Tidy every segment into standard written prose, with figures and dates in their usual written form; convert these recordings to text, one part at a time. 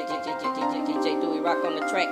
DJ Dewey Rock on the track.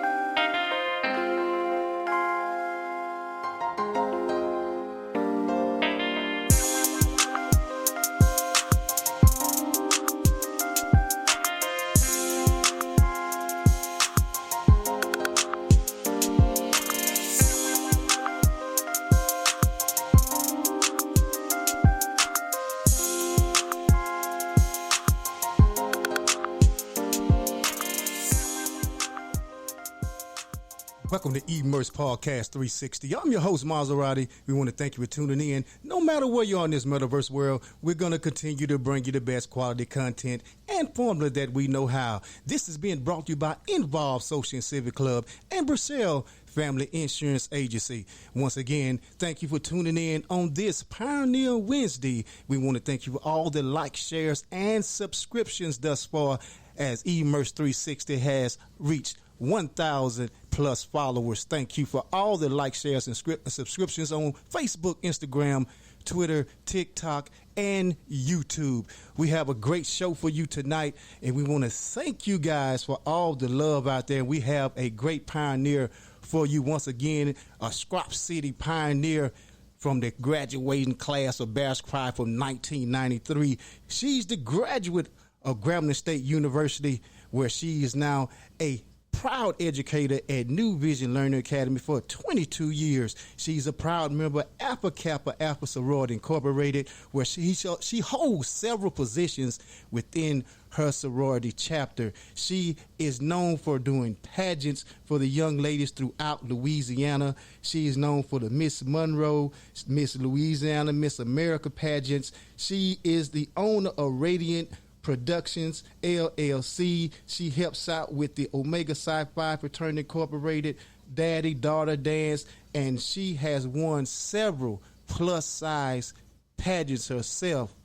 Welcome to Immerse Podcast 360. I'm your host, Maserati. We want to thank you for tuning in. No matter where you are in this metaverse world, we're going to continue to bring you the best quality content and formula that we know how. This is being brought to you by Involved Social and Civic Club and Bracell Family Insurance Agency. Once again, thank you for tuning in on this Pioneer Wednesday. We want to thank you for all the likes, shares, and subscriptions thus far as Immerse 360 has reached 1,000 plus followers. Thank you for all the likes, shares, and subscriptions on Facebook, Instagram, Twitter, TikTok, and YouTube. We have a great show for you tonight, and we want to thank you guys for all the love out there. We have a great pioneer for you once again, a Scrap City pioneer from the graduating class of Bastrop from 1993. She's the graduate of Grambling State University, where she is now a proud educator at New Vision Learning Academy for 22 years. She's a proud member of Alpha Kappa Alpha Sorority Incorporated, where she holds several positions within her sorority chapter. She is known for doing pageants for the young ladies throughout Louisiana. She is known for the Miss Monroe, Miss Louisiana, Miss America pageants. She is the owner of Radiant Productions LLC. She helps out with the Omega Psi-Phi Fraternity Incorporated Daddy Daughter Dance, and she has won several plus size pageants herself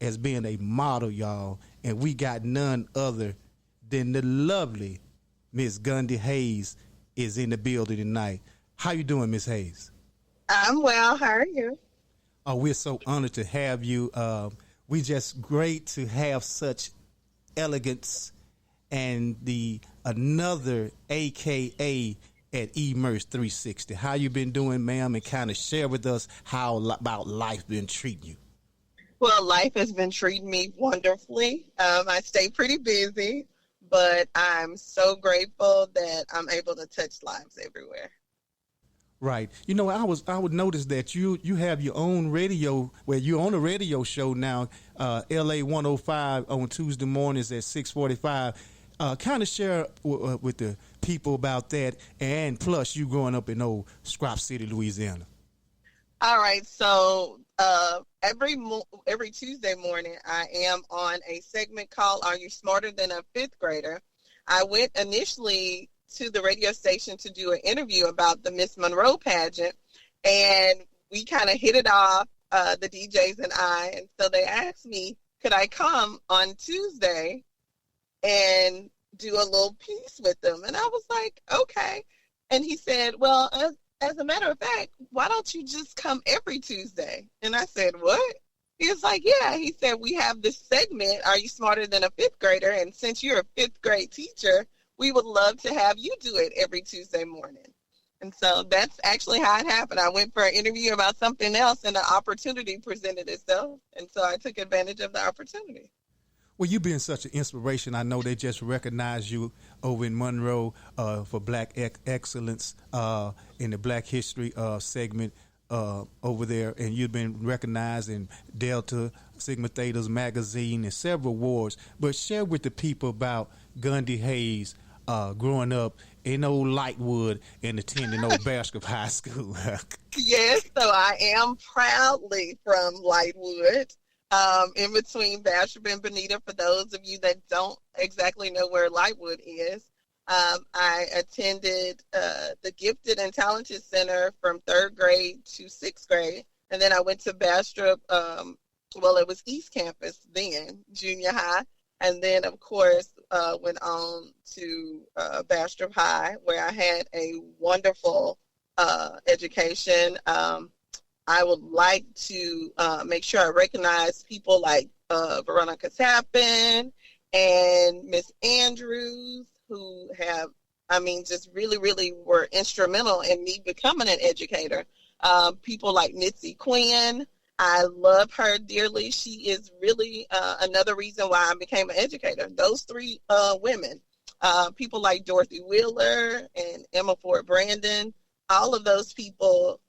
as being a model, y'all. And we got none other than the lovely Miss Gaundhi Hayes is in the building tonight. How you doing, Miss Hayes? I'm well. How are you? Oh, we're so honored to have you. We just great to have such elegance and the another AKA at Immerse 360. How you been doing, ma'am, and kind of share with us how about life been treating you. Well, life has been treating me wonderfully. I stay pretty busy, but I'm so grateful that I'm able to touch lives everywhere. Right. You know, I would notice that you have your own radio, where you're on a radio show now, LA 105 on Tuesday mornings at 6:45. Kind of share with the people about that, and plus you growing up in old Scrap City, Louisiana. All right. So every Tuesday morning, I am on a segment called "Are You Smarter Than a Fifth Grader?" I went initially to the radio station to do an interview about the Miss Monroe pageant, and we kind of hit it off, the DJs and I, and so they asked me, could I come on Tuesday and do a little piece with them? And I was like, okay. And he said, well, as a matter of fact, why don't you just come every Tuesday? And I said, what? He was like, yeah. He said, we have this segment, Are You Smarter Than a Fifth Grader? And since you're a fifth grade teacher, we would love to have you do it every Tuesday morning. And so that's actually how it happened. I went for an interview about something else, and the opportunity presented itself. And so I took advantage of the opportunity. Well, you've been such an inspiration. I know they just recognized you over in Monroe for Black Excellence in the Black History segment over there. And you've been recognized in Delta Sigma Theta's magazine and several awards. But share with the people about Gaundhi Hayes growing up in old Lightwood and attending old Bastrop High School. Yes, so I am proudly from Lightwood, in between Bastrop and Bonita. For those of you that don't exactly know where Lightwood is, I attended the Gifted and Talented Center from 3rd grade to 6th grade, and then I went to Bastrop, well, it was East Campus then, junior high, and then, of course, went on to Bastrop High, where I had a wonderful education. I would like to make sure I recognize people like Veronica Tappan and Miss Andrews, who have, I mean, just really, really were instrumental in me becoming an educator. People like Mitzi Quinn. I love her dearly. She is really another reason why I became an educator. Those three women, people like Dorothy Wheeler and Emma Ford Brandon, all of those people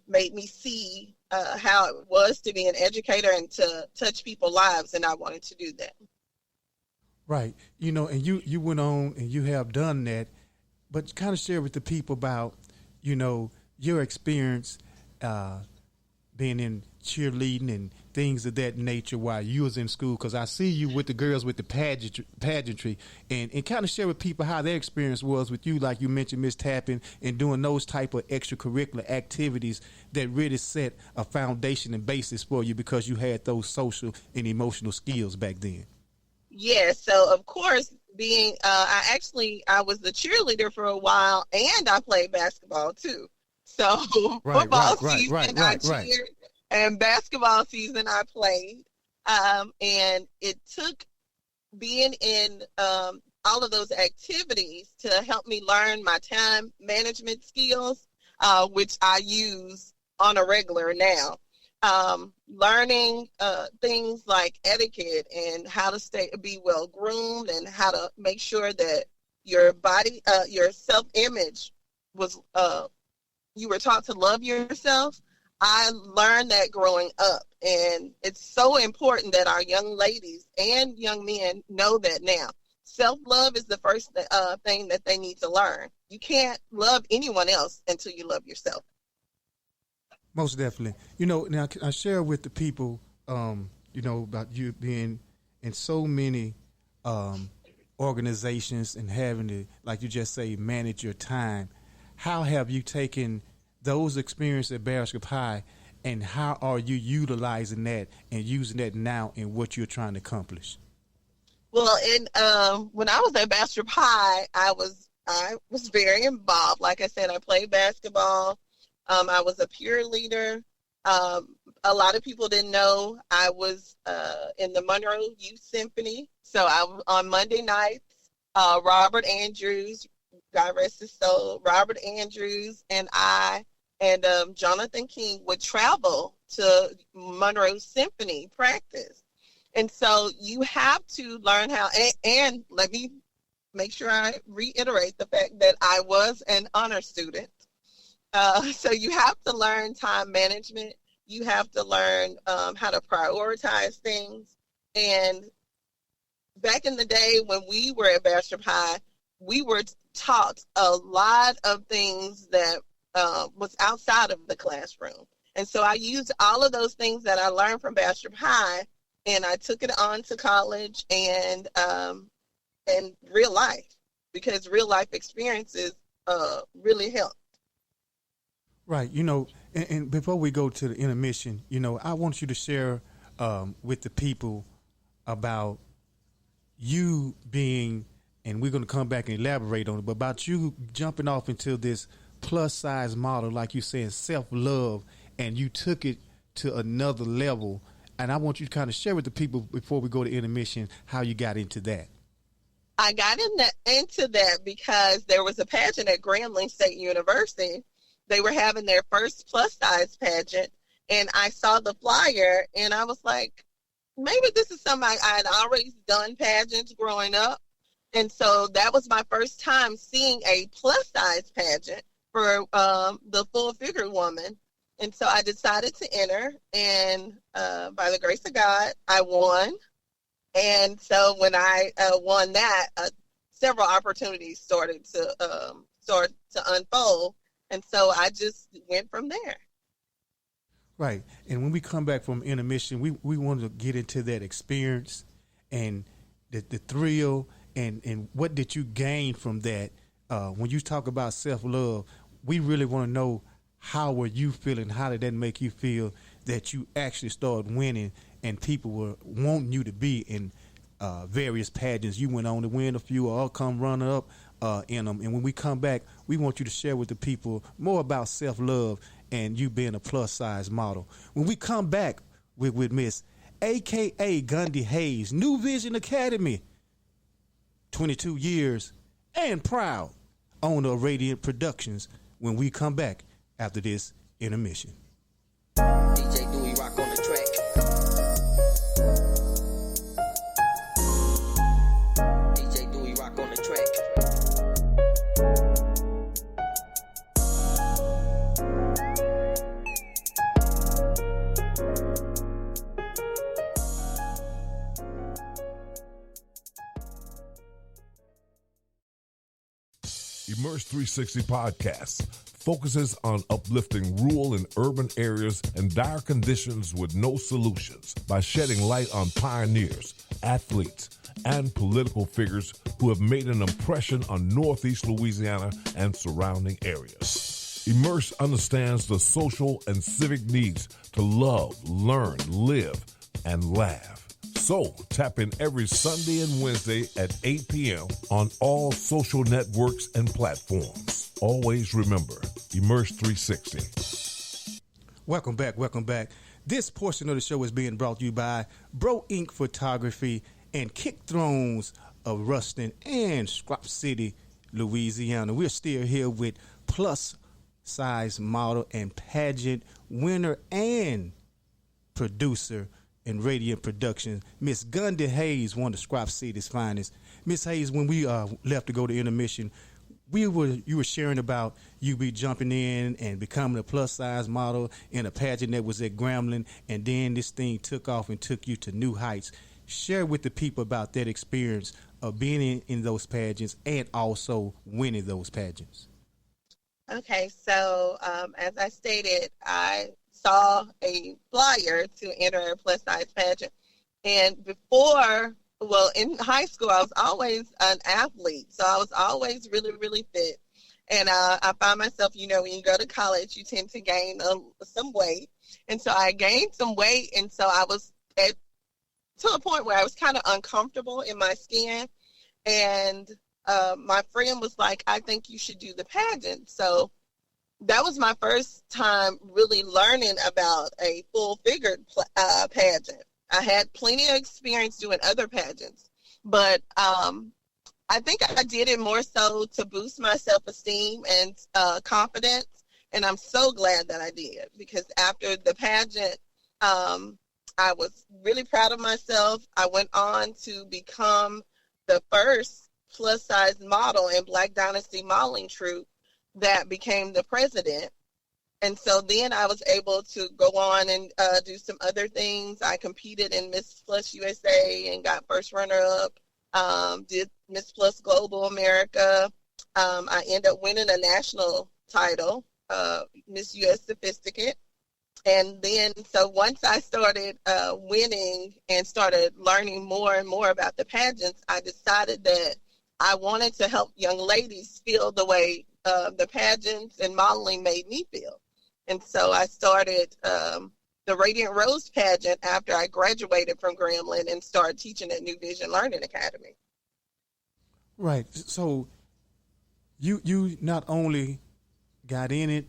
made me see how it was to be an educator and to touch people's lives, and I wanted to do that. Right. You know, and you went on and you have done that, but kind of share with the people about, you know, your experience being in cheerleading and things of that nature while you was in school, because I see you with the girls with the pageantry and kind of share with people how their experience was with you, like you mentioned, Miss Tapping, and doing those type of extracurricular activities that really set a foundation and basis for you because you had those social and emotional skills back then. Yeah, so of course, being I was the cheerleader for a while, and I played basketball too. So football season I cheered, and basketball season I played. And it took being in all of those activities to help me learn my time management skills, which I use on a regular now. Learning things like etiquette and how to be well groomed and how to make sure that your body, your self-image was, you were taught to love yourself. I learned that growing up, and it's so important that our young ladies and young men know that now. Self-love is the first thing that they need to learn. You can't love anyone else until you love yourself. Most definitely. You know, now I share with the people, you know, about you being in so many organizations and having to, like you just say, manage your time. How have you taken those experiences at Bastrop High, and how are you utilizing that and using that now in what you're trying to accomplish? Well, when I was at Bastrop High, I was very involved. Like I said, I played basketball. I was a peer leader. A lot of people didn't know I was in the Monroe Youth Symphony. So on Monday nights, Robert Andrews, God rest his soul, Robert Andrews and I and Jonathan King would travel to Monroe Symphony practice. And so you have to learn how, and let me make sure I reiterate the fact that I was an honor student. So you have to learn time management. You have to learn how to prioritize things. And back in the day when we were at Bastrop High, we were taught a lot of things that was outside of the classroom. And so I used all of those things that I learned from Bastrop High, and I took it on to college and real life, because real life experiences really help. Right. You know, and before we go to the intermission, you know, I want you to share with the people about you being, and we're going to come back and elaborate on it, but about you jumping off into this plus size model, like you said, self-love, and you took it to another level. And I want you to kind of share with the people before we go to intermission how you got into that. I got into that because there was a pageant at Grambling State University. They were having their first plus size pageant, and I saw the flyer, and I was like, maybe this is something I had already done pageants growing up. And so that was my first time seeing a plus size pageant for the full figure woman. And so I decided to enter, and by the grace of God, I won. And so when I won that, several opportunities started to unfold. And so I just went from there. Right. And when we come back from intermission, we want to get into that experience and the thrill and what did you gain from that. When you talk about self-love, we really want to know, how were you feeling? How did that make you feel that you actually started winning and people were wanting you to be in various pageants? You went on to win a few or come runner up in them. And when we come back, we want you to share with the people more about self-love and you being a plus-size model. When we come back with Miss a.k.a. Gaundhi Hayes, New Vision Academy, 22 years, and proud owner of Radiant Productions, when we come back after this intermission. DJ Dewey rock on the track. DJ Dewey rock on the track. Immerse 360 Podcasts focuses on uplifting rural and urban areas and dire conditions with no solutions by shedding light on pioneers, athletes, and political figures who have made an impression on Northeast Louisiana and surrounding areas. Immerse understands the social and civic needs to love, learn, live, and laugh. So, tap in every Sunday and Wednesday at 8 p.m. on all social networks and platforms. Always remember, Immerse 360. Welcome back. This portion of the show is being brought to you by Bro Inc. Photography and Kick Thrones of Ruston and Scrap City, Louisiana. We're still here with Plus-Size Model and Pageant winner and producer in Radiant Productions, Miss Gaundhi Hayes, one of Scrap City's finest. Miss Hayes, when we left to go to intermission, you were sharing about you be jumping in and becoming a plus-size model in a pageant that was at Grambling, and then this thing took off and took you to new heights. Share with the people about that experience of being in those pageants and also winning those pageants. Okay, so as I stated, I saw a flyer to enter a plus-size pageant. And in high school, I was always an athlete. So I was always really, really fit. And I found myself, when you go to college, you tend to gain some weight. And so I gained some weight. And so I was to a point where I was kind of uncomfortable in my skin. And my friend was like, I think you should do the pageant. So that was my first time really learning about a full-figured pageant. I had plenty of experience doing other pageants, but I think I did it more so to boost my self-esteem and confidence, and I'm so glad that I did, because after the pageant, I was really proud of myself. I went on to become the first plus-size model in Black Dynasty modeling troupe that became the president. And so then I was able to go on and do some other things. I competed in Miss Plus USA and got first runner-up, did Miss Plus Global America. I ended up winning a national title, Miss US Sophisticate. And then, so once I started winning and started learning more and more about the pageants, I decided that I wanted to help young ladies feel the way the pageants and modeling made me feel. And so I started the Radiant Rose pageant after I graduated from Grambling and started teaching at New Vision Learning Academy. Right. So you not only got in it,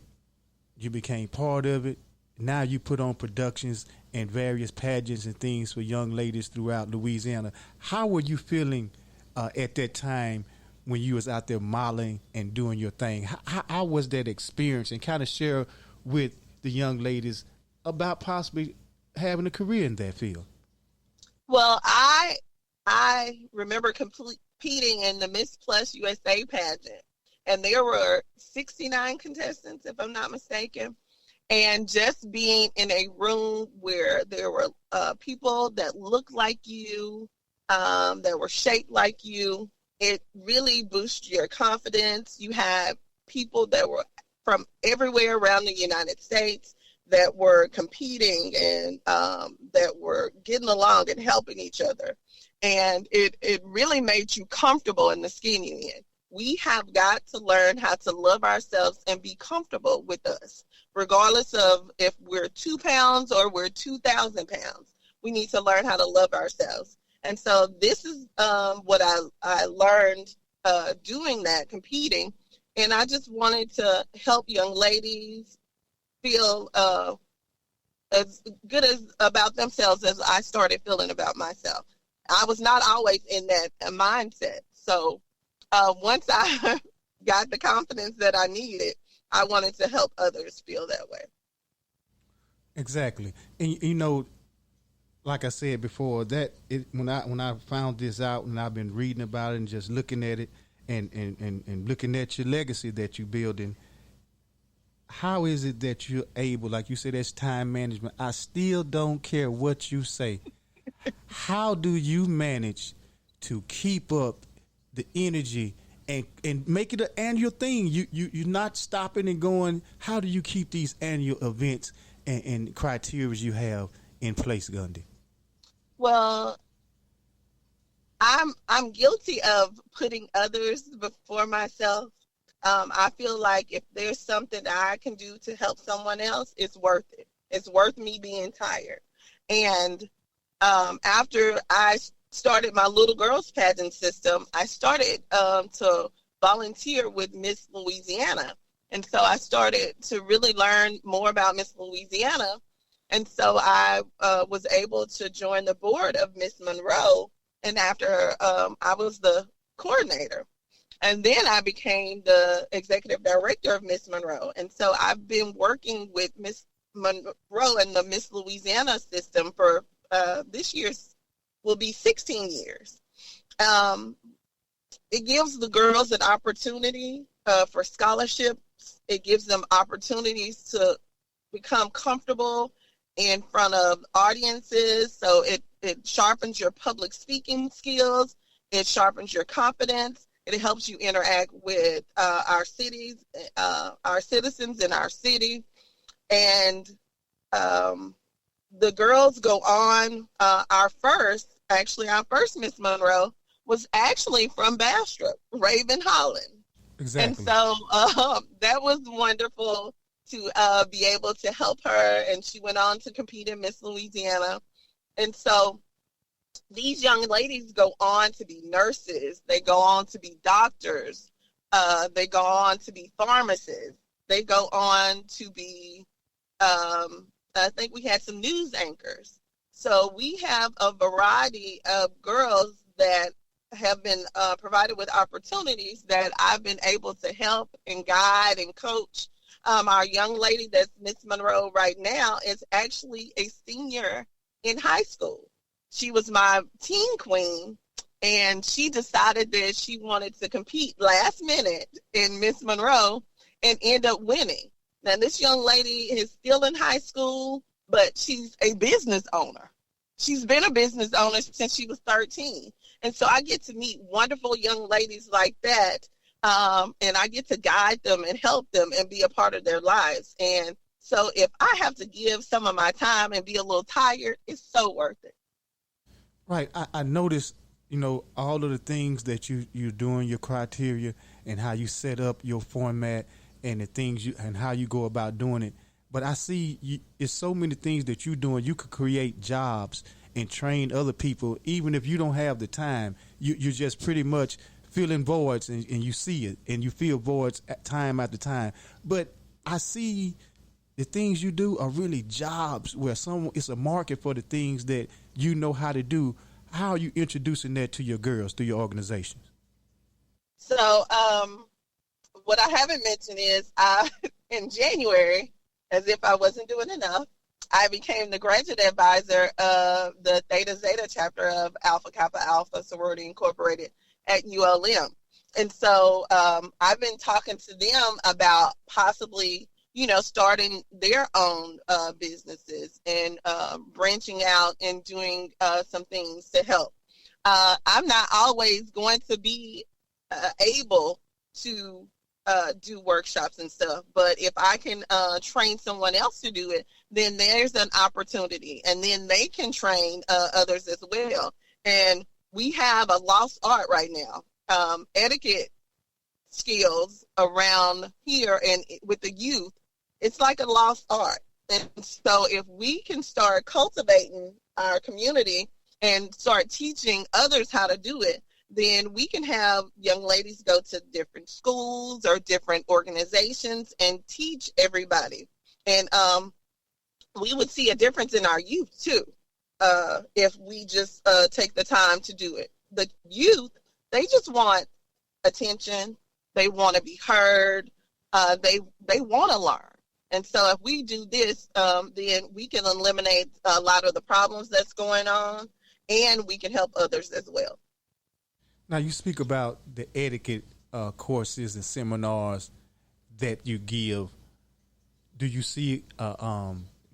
you became part of it. Now you put on productions and various pageants and things for young ladies throughout Louisiana. How were you feeling at that time when you was out there modeling and doing your thing? How was that experience? And kind of share with the young ladies about possibly having a career in that field. Well, I remember competing in the Miss Plus USA pageant, and there were 69 contestants, if I'm not mistaken. And just being in a room where there were people that looked like you, that were shaped like you, it really boosts your confidence. You had people that were from everywhere around the United States that were competing and that were getting along and helping each other. And it really made you comfortable in the skin you're in. We have got to learn how to love ourselves and be comfortable with us, regardless of if we're 2 pounds or we're 2,000 pounds. We need to learn how to love ourselves. And so this is what I learned doing that, competing. And I just wanted to help young ladies feel as good as about themselves as I started feeling about myself. I was not always in that mindset. So once I got the confidence that I needed, I wanted to help others feel that way. Exactly. And you know, like I said before, when I found this out and I've been reading about it and just looking at it and looking at your legacy that you're building, how is it that you're able, like you said, that's time management. I still don't care what you say. How do you manage to keep up the energy and make it an annual thing? You're not stopping and going. How do you keep these annual events and criteria you have in place, Gaundhi? Well, I'm guilty of putting others before myself. I feel like if there's something that I can do to help someone else, it's worth it. It's worth me being tired. And after I started my little girls pageant system, I started to volunteer with Miss Louisiana. And so I started to really learn more about Miss Louisiana. And so I was able to join the board of Miss Monroe. And after I was the coordinator. And then I became the executive director of Miss Monroe. And so I've been working with Miss Monroe and the Miss Louisiana system for this year will be 16 years. It gives the girls an opportunity for scholarships. It gives them opportunities to become comfortable in front of audiences. So it sharpens your public speaking skills. It sharpens your confidence. It helps you interact with our cities, our citizens in our city. And the girls go on. Our first Miss Monroe was actually from Bastrop, Raven Holland. Exactly. And so that was wonderful to be able to help her. And she went on to compete in Miss Louisiana. And so these young ladies go on to be nurses. They go on to be doctors. They go on to be pharmacists. They go on to be, I think we had some news anchors. So we have a variety of girls that have been provided with opportunities that I've been able to help and guide and coach. Our young lady that's Miss Monroe right now is actually a senior in high school. She was my teen queen, and she decided that she wanted to compete last minute in Miss Monroe and end up winning. Now, this young lady is still in high school, but she's a business owner. She's been a business owner since she was 13. And so I get to meet wonderful young ladies like that, and I get to guide them and help them and be a part of their lives. And so if I have to give some of my time and be a little tired, it's so worth it. Right. I noticed, all of the things that you're doing, your criteria, and how you set up your format and the things and how you go about doing it. But I see it's so many things that you're doing. You could create jobs and train other people, even if you don't have the time. You're just pretty much filling voids, and you see it, and you feel voids time after time. But I see the things you do are really jobs where it's a market for the things that you know how to do. How are you introducing that to your girls through your organizations? So what I haven't mentioned is in January, as if I wasn't doing enough, I became the graduate advisor of the Theta Zeta chapter of Alpha Kappa Alpha Sorority Incorporated at ULM. And so I've been talking to them about possibly, starting their own businesses and branching out and doing some things to help. I'm not always going to be able to do workshops and stuff, but if I can train someone else to do it, then there's an opportunity, and then they can train others as well. And we have a lost art right now. Etiquette skills around here and with the youth, it's like a lost art. And so if we can start cultivating our community and start teaching others how to do it, then we can have young ladies go to different schools or different organizations and teach everybody. And we would see a difference in our youth too, if we just take the time to do it. The youth, they just want attention. They want to be heard. They want to learn. And so if we do this, then we can eliminate a lot of the problems that's going on, and we can help others as well. Now, you speak about the etiquette courses and seminars that you give. Do you see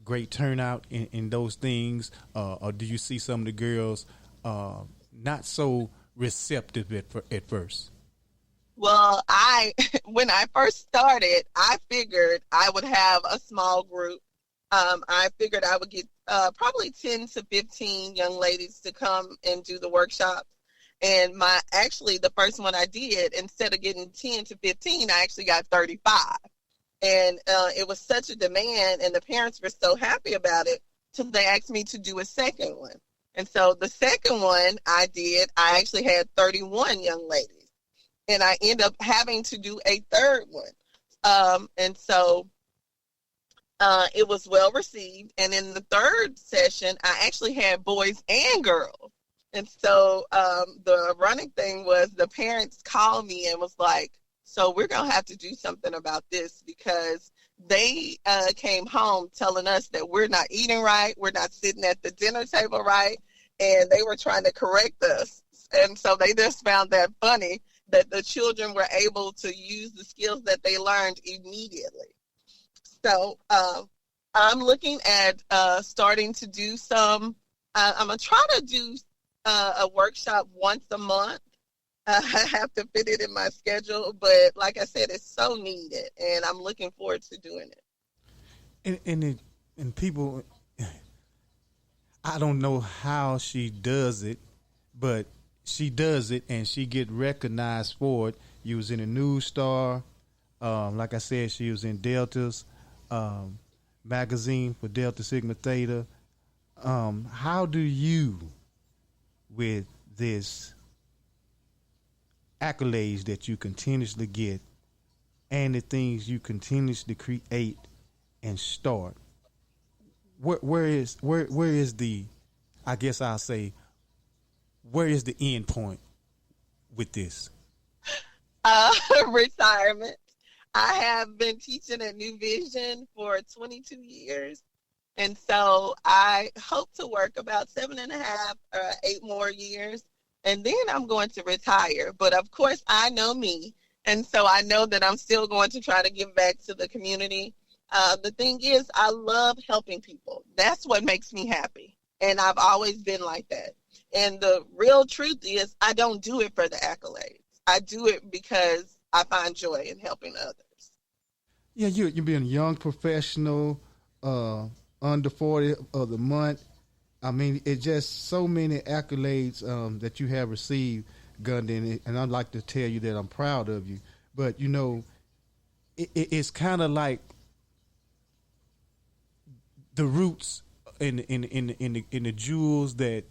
great turnout in those things, or do you see some of the girls not so receptive at first? Well, when I first started, I figured I would have a small group. I figured I would get probably 10 to 15 young ladies to come and do the workshop. And the first one I did, instead of getting 10 to 15, I actually got 35. And it was such a demand, and the parents were so happy about it, so they asked me to do a second one. And so the second one I actually had 31 young ladies. And I end up having to do a third one. And so it was well received. And in the third session, I actually had boys and girls. And so the running thing was the parents called me and was like, so we're going to have to do something about this, because they came home telling us that we're not eating right. We're not sitting at the dinner table right. And they were trying to correct us. And so they just found that funny, that the children were able to use the skills that they learned immediately. So I'm looking at starting to do some, I'm going to try to do a workshop once a month. I have to fit it in my schedule, but like I said, it's so needed, and I'm looking forward to doing it. And people, I don't know how she does it, but she does it, and she get recognized for it. You was in a News Star. Like I said, she was in Delta's magazine for Delta Sigma Theta. How do you, with this accolades that you continuously get and the things you continuously create and start, where is the, I guess I'll say, where is the end point with this? Retirement. I have been teaching at New Vision for 22 years. And so I hope to work about 7.5 or 8 more years. And then I'm going to retire. But of course, I know me. And so I know that I'm still going to try to give back to the community. The thing is, I love helping people. That's what makes me happy. And I've always been like that. And the real truth is, I don't do it for the accolades. I do it because I find joy in helping others. Yeah, you're being a young professional, under 40 of the month. I mean, it's just so many accolades that you have received, Gaundhi, and I'd like to tell you that I'm proud of you. But, you know, it's kind of like the roots in the jewels that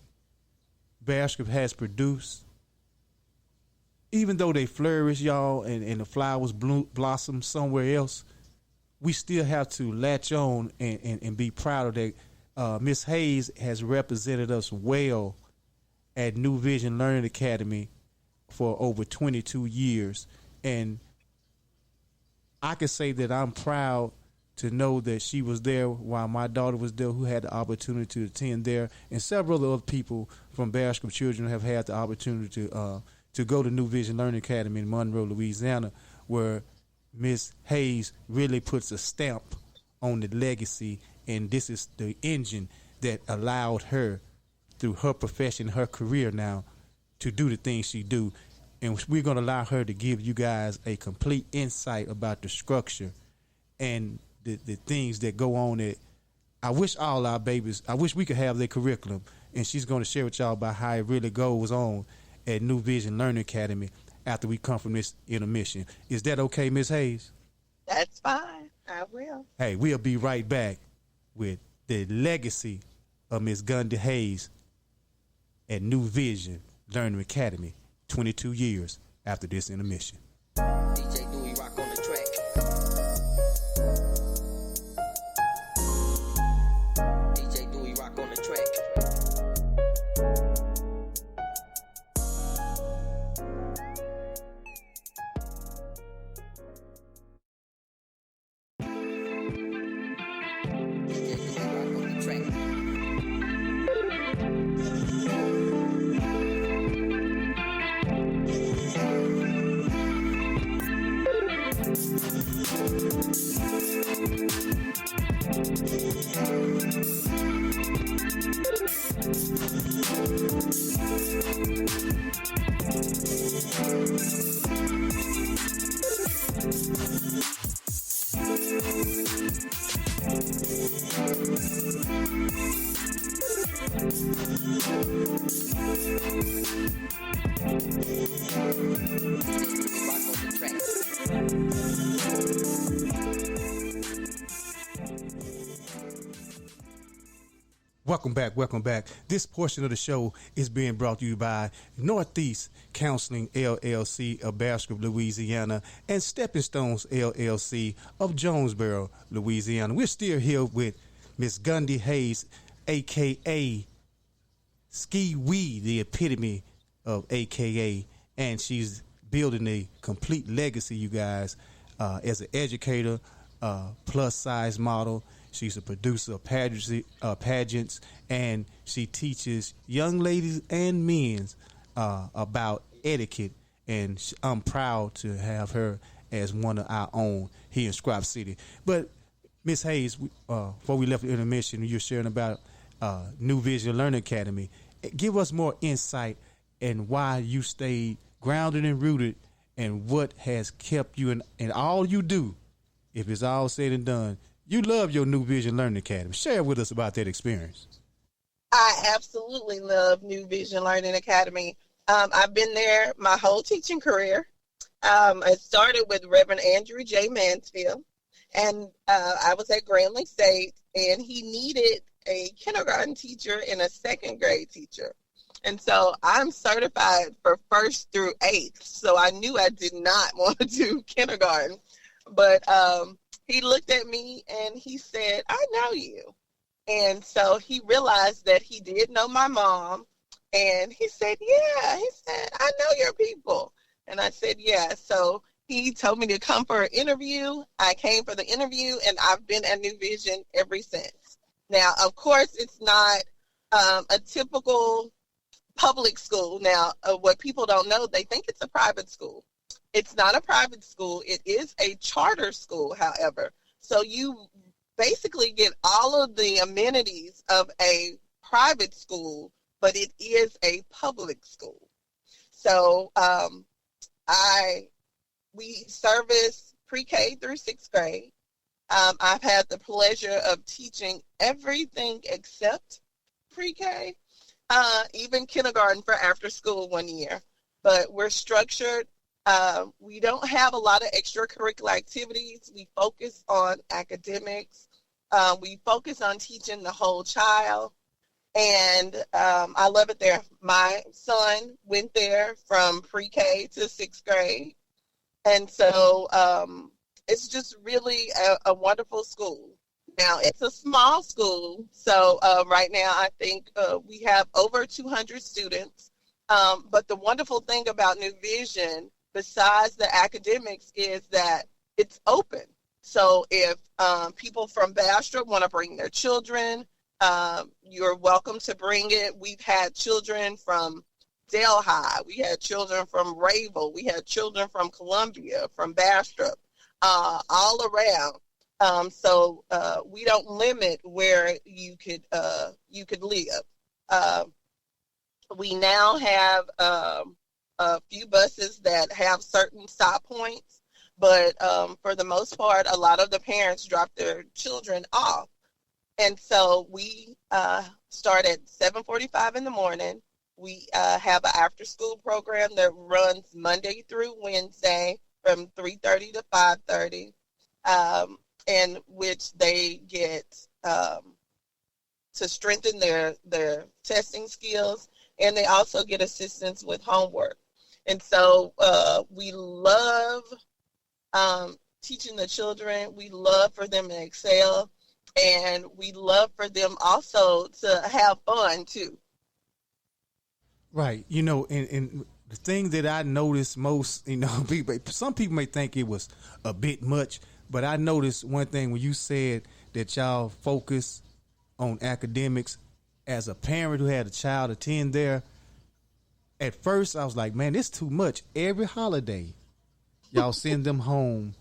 Bastrop has produced. Even though they flourish, y'all, and the flowers blossom somewhere else, we still have to latch on and be proud of that. Miss Hayes has represented us well at New Vision Learning Academy for over 22 years. And I can say that I'm proud to know that she was there while my daughter was there, who had the opportunity to attend there. And several other people from Bastrop children have had the opportunity to go to New Vision Learning Academy in Monroe, Louisiana, where Miss Hayes really puts a stamp on the legacy, and this is the engine that allowed her, through her profession, her career now, to do the things she do. And we're going to allow her to give you guys a complete insight about the structure and the things that go on. That I wish all our babies, I wish we could have their curriculum, and she's going to share with y'all about how it really goes on at New Vision Learning Academy after we come from this intermission. Is that okay, Miss Hayes? That's fine. I will. Hey, we'll be right back with the legacy of Miss Gaundhi Hayes at New Vision Learning Academy 22 years after this intermission. DJ Dewey rock on the track. Welcome back. Welcome back. This portion of the show is being brought to you by Northeast Counseling LLC of Bastrop, Louisiana, and Stepping Stones LLC of Jonesboro, Louisiana. We're still here with Miss Gaundhi Hayes, a.k.a. Ski Wee, the epitome of a.k.a., and she's building a complete legacy, you guys, as an educator, plus-size model. She's a producer of pageants, and she teaches young ladies and men about etiquette. And I'm proud to have her as one of our own here in Scrap City. But Miss Hayes, before we left the intermission, you were sharing about New Vision Learning Academy. Give us more insight and why you stayed grounded and rooted, and what has kept you in all you do. If it's all said and done, you love your New Vision Learning Academy. Share with us about that experience. I absolutely love New Vision Learning Academy. I've been there my whole teaching career. I started with Reverend Andrew J. Mansfield, and I was at Grambling State, and he needed a kindergarten teacher and a second grade teacher. And so I'm certified for 1st through 8th, so I knew I did not want to do kindergarten. But he looked at me and he said, I know you. And so he realized that he did know my mom. And he said, yeah. He said, I know your people. And I said, yeah. So he told me to come for an interview. I came for the interview, and I've been at New Vision ever since. Now, of course, it's not a typical public school. Now, what people don't know, they think it's a private school. It's not a private school. It is a charter school, however. So you basically get all of the amenities of a private school, but it is a public school. So we service pre-K through 6th grade. I've had the pleasure of teaching everything except pre-K, even kindergarten for after school 1 year. But we're structured. We don't have a lot of extracurricular activities. We focus on academics. We focus on teaching the whole child. And I love it there. My son went there from pre-K to 6th grade. And so it's just really a wonderful school. Now, it's a small school. So right now, I think we have over 200 students. But the wonderful thing about New Vision, besides the academics, is that it's open. So if people from Bastrop want to bring their children, you're welcome to bring it. We've had children from Delhi. We had children from Rayville. We had children from Columbia, from Bastrop, all around. So we don't limit where you could live. We now have a few buses that have certain stop points, but for the most part, a lot of the parents drop their children off. And so we start at 7:45 in the morning. We have an after-school program that runs Monday through Wednesday from 3:30 to 5:30, in which they get to strengthen their testing skills, and they also get assistance with homework. And so we love teaching the children. We love for them to excel, and we love for them also to have fun too. Right. And the thing that I noticed most, some people may think it was a bit much, but I noticed one thing when you said that y'all focus on academics. As a parent who had a child attend there, at first I was like, man, it's too much. Every holiday, y'all send them home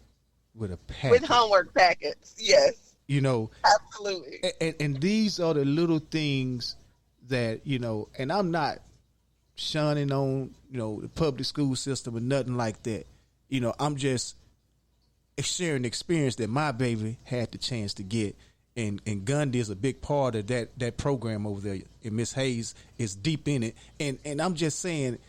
with a packet. With homework packets, yes. Absolutely. And these are the little things that, and I'm not shunning on, the public school system or nothing like that. I'm just sharing the experience that my baby had the chance to get. And Gaundhi is a big part of that program over there. And Miss Hayes is deep in it. And I'm just saying,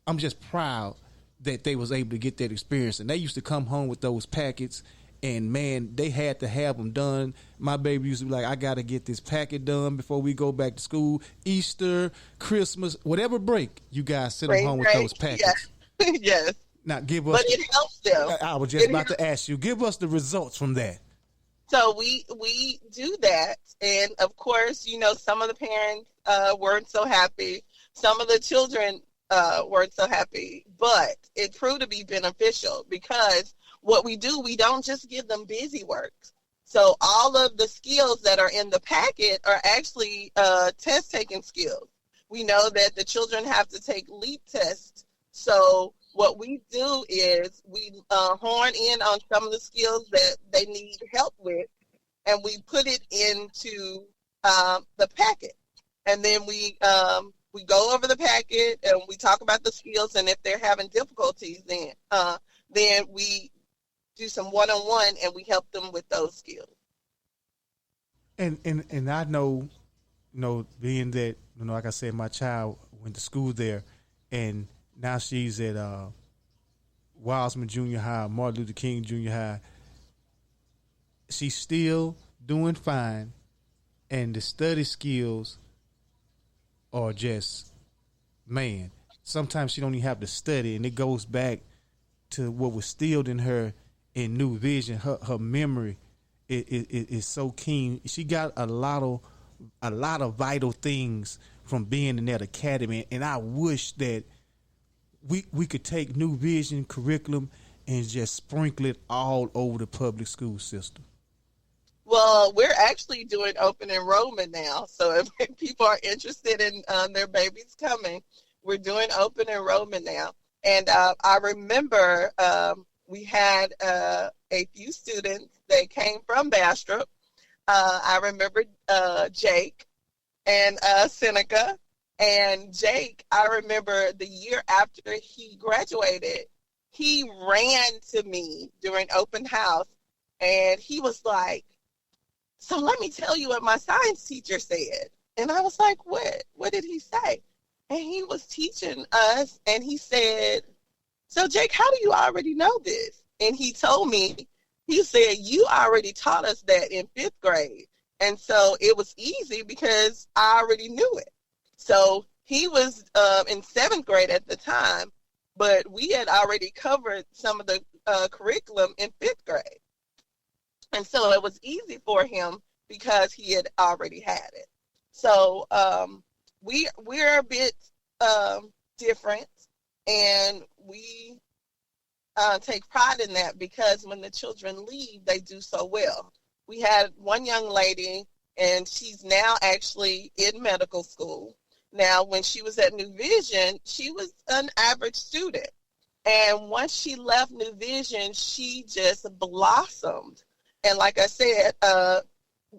I'm just proud that they was able to get that experience. And they used to come home with those packets, And man, they had to have them done. My baby used to be like, I got to get this packet done before we go back to school. Easter, Christmas, whatever break, you guys send them home with those packets. Yeah. Yes. Now give us. But it helps them. I was just about to ask you. Give us the results from that. So we do that, and of course, you know, some of the parents weren't so happy. Some of the children weren't so happy, but it proved to be beneficial because what we do, we don't just give them busy work. So all of the skills that are in the packet are actually test-taking skills. We know that the children have to take LEAP tests. So what we do is we horn in on some of the skills that they need help with, and we put it into the packet. And then we go over the packet and we talk about the skills, and if they're having difficulties, then we do some one-on-one and we help them with those skills. And I know, being that, like I said, my child went to school there, and now she's at Wiseman Junior High, Martin Luther King Junior High. She's still doing fine, and the study skills are just, man, sometimes she don't even have to study, and it goes back to what was instilled in her in New Vision. Her memory is so keen. She got a lot of vital things from being in that academy, and I wish that we could take New Vision curriculum and just sprinkle it all over the public school system. Well, we're actually doing open enrollment now. So if people are interested in their babies coming, we're doing open enrollment now. And I remember we had a few students that came from Bastrop. I remember Jake and Seneca. And Jake, I remember the year after he graduated, he ran to me during open house, and he was like, so let me tell you what my science teacher said. And I was like, what? What did he say? And he was teaching us, and he said, so Jake, how do you already know this? And he told me, he said, you already taught us that in 5th grade. And so it was easy because I already knew it. So he was in 7th grade at the time, but we had already covered some of the curriculum in 5th grade. And so it was easy for him because he had already had it. So we're a bit different, and we take pride in that because when the children leave, they do so well. We had one young lady, and she's now actually in medical school. Now, when she was at New Vision, she was an average student. And once she left New Vision, she just blossomed. And like I said,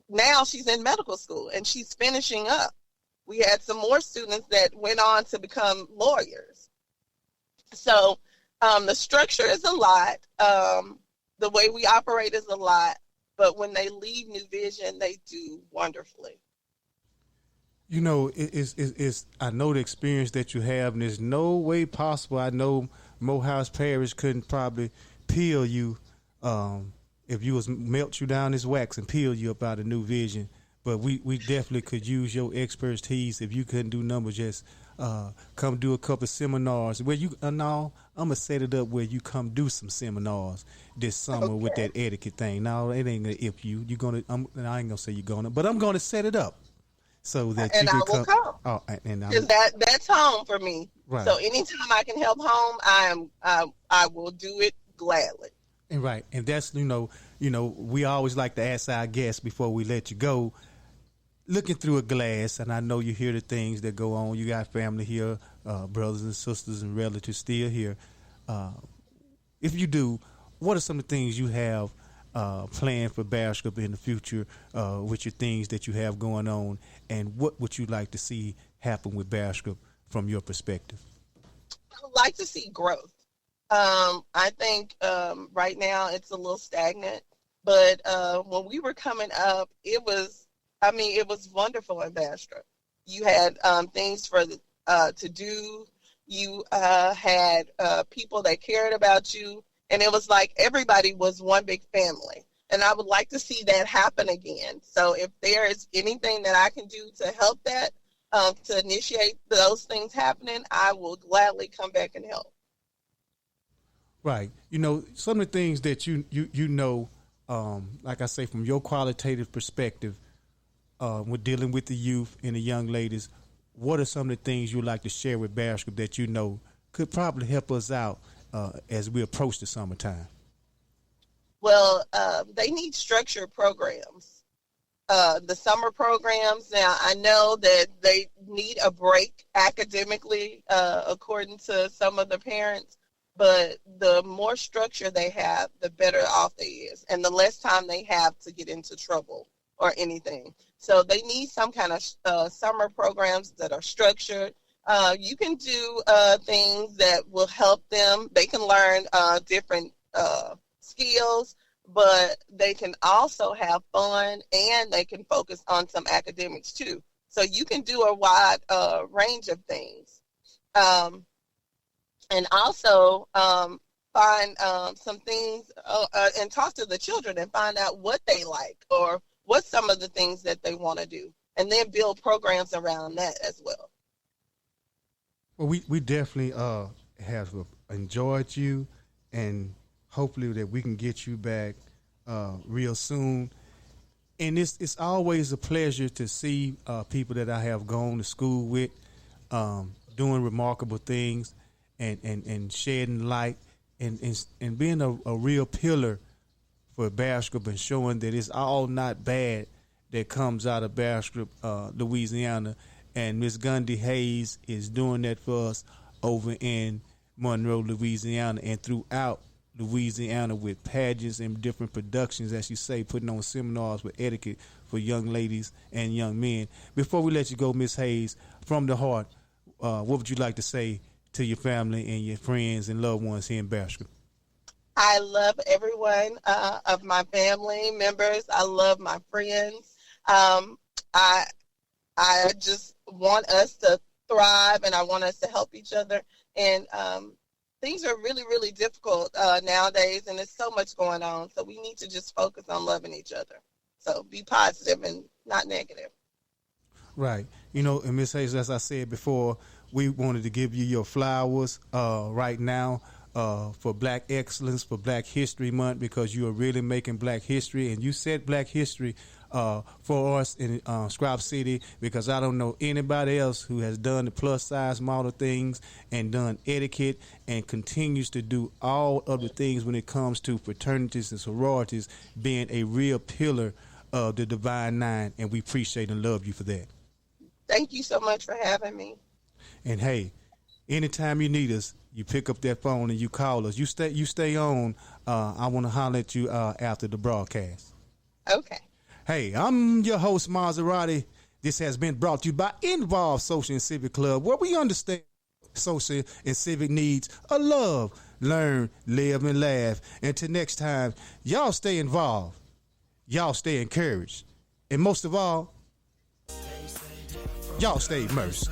now she's in medical school and she's finishing up. We had some more students that went on to become lawyers. So the structure is a lot. The way we operate is a lot. But when they leave New Vision, they do wonderfully. You know, it's I know the experience that you have, and there's no way possible. I know Morehouse Parish couldn't probably peel you if you was melt you down this wax and peel you up out of New Vision. But we definitely could use your expertise. If you couldn't do numbers, just come do a couple of seminars. Where you no, I'm gonna set it up where you come do some seminars this summer with that etiquette thing. No, it ain't gonna if you gonna. I ain't gonna say you're gonna, but I'm gonna set it up. So that and you can I will come. Oh, and because that's home for me. Right. So anytime I can help home, I will do it gladly. And right, and that's you know we always like to ask our guests before we let you go. Looking through a glass, and I know you hear the things that go on. You got family here, brothers and sisters and relatives still here. If you do, what are some of the things you have planned for Bastrop in the future with your things that you have going on, and what would you like to see happen with Bastrop from your perspective? I would like to see growth. I think right now it's a little stagnant, but when we were coming up, it was wonderful in Bastrop. You had things for to do. You had people that cared about you. And it was like everybody was one big family. And I would like to see that happen again. So if there is anything that I can do to help that, to initiate those things happening, I will gladly come back and help. Right. You know, some of the things that you know, like I say, from your qualitative perspective, with dealing with the youth and the young ladies, what are some of the things you'd like to share with Bastrop that you know could probably help us out as we approach the summertime? Well, they need structured programs. The summer programs, now I know that they need a break academically, according to some of the parents, but the more structure they have, the better off they is, and the less time they have to get into trouble or anything. So they need some kind of summer programs that are structured. You can do things that will help them. They can learn different skills, but they can also have fun, and they can focus on some academics too. So you can do a wide range of things. And also find some things and talk to the children and find out what they like or what some of the things that they want to do, and then build programs around that as well. Well, we definitely have enjoyed you, and hopefully that we can get you back real soon. And it's always a pleasure to see people that I have gone to school with doing remarkable things and shedding light and being a real pillar for Bastrop and showing that it's all not bad that comes out of Bastrop, Louisiana. And Miss Gaundhi Hayes is doing that for us over in Monroe, Louisiana, and throughout Louisiana with pageants and different productions, as you say, putting on seminars with etiquette for young ladies and young men. Before we let you go, Miss Hayes, from the heart, what would you like to say to your family and your friends and loved ones here in Bastrop? I love everyone of my family members. I love my friends. I just want us to thrive, and I want us to help each other. And things are really, really difficult nowadays, and there's so much going on. So we need to just focus on loving each other. So be positive and not negative. Right. You know, and Ms. Hayes, as I said before, we wanted to give you your flowers right now for Black Excellence, for Black History Month, because you are really making Black history, and you said Black history for us in Scrap City, because I don't know anybody else who has done the plus-size model things and done etiquette and continues to do all of the things when it comes to fraternities and sororities, being a real pillar of the Divine Nine, and we appreciate and love you for that. Thank you so much for having me. And hey, anytime you need us, you pick up that phone and you call us. You stay on. I want to holler at you after the broadcast. Okay. Hey, I'm your host, Maserati. This has been brought to you by Involved Social and Civic Club, where we understand social and civic needs of love, learn, live, and laugh. Until next time, y'all stay involved. Y'all stay encouraged. And most of all, y'all stay immersed.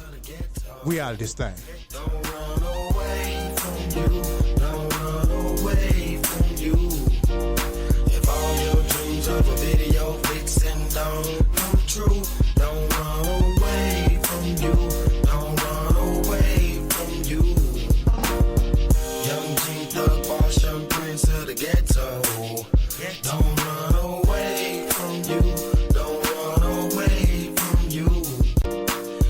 We out of this thing. Don't run away from you. Don't run away from you. If all your dreams of a video fixing don't come true, don't run away from you. Don't run away from you. Young G Thug Boss, young prince of the ghetto. Don't run away from you. Don't run away from you.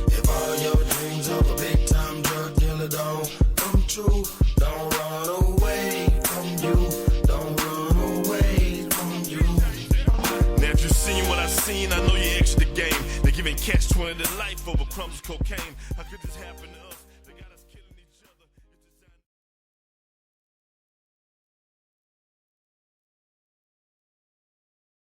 If all your dreams of a big time drug dealer don't come true, don't run away from you. Don't run away from you. Now if you've seen what I've seen, I know you extra the game. They're giving catch 20 to life over crumbs of cocaine. How could this happen to us?